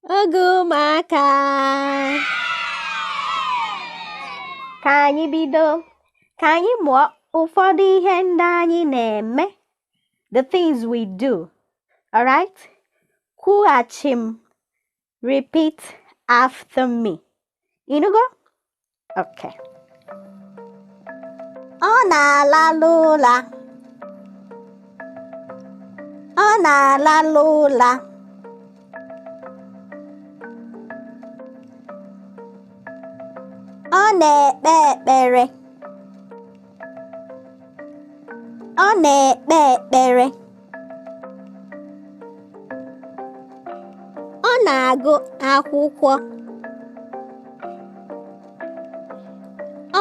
Oge ụmụaka. Ka anyị bido. Ka anyị mụọ ụfọdụ ihe ndị anyị na-eme. The things we do. Alright? Kwughachi m. Repeat after me. Ịnụgo? Okay. Ọ na-alalụ ụla. Ọ na-alalụ ụla. Ọ na-ekpe ekpere. Ọ na-ekpe ekpere. Ọ na-agụ akwụkwọ.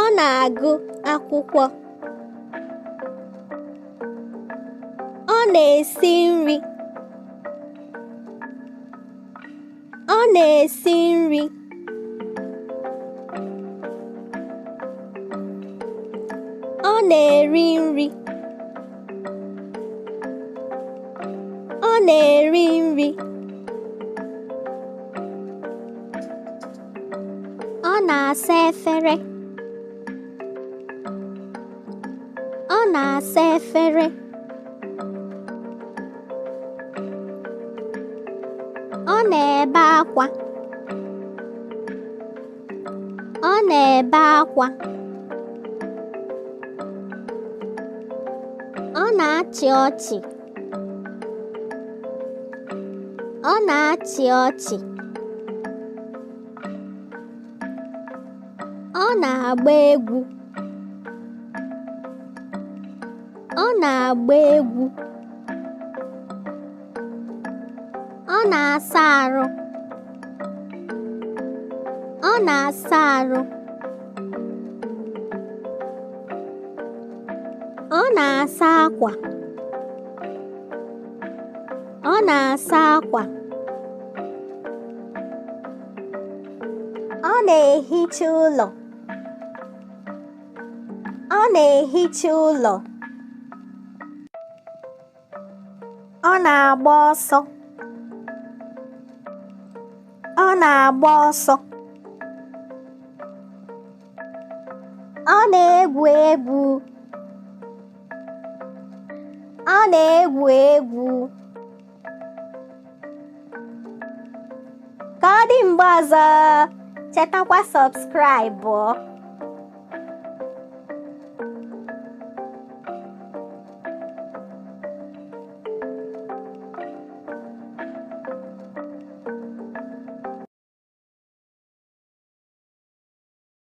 Ọ na-agụ akwụkwọ. Ọ na-esi nri. Ọ na-esi nri. Ọ na-eri nri. Ọ na-eri nri. Ọ na-asa efere. Ọ na-asa efere. Ọ na-ebe akwa. Ọ na-ebe akwa. Ọ na-achị ọchị. Ọ na-achị ọchị. Ọ na-agba egwu. Ọ na-agba egwu. Ọ na-asa arụ. Ọ na-asa arụ. Ọ na-asa akwa. Ọ na-asa akwa. Ọ na-ehicha ụlọ. Ọ na-ehicha ụlọ. Ọ na-agba ọsọ. Ọ na-agba ọsọ. Ọ na-egwu egwu. Ọ na-egwu egwu. Ka ọ dị mgbe ọzọ, chetakwa subscribe.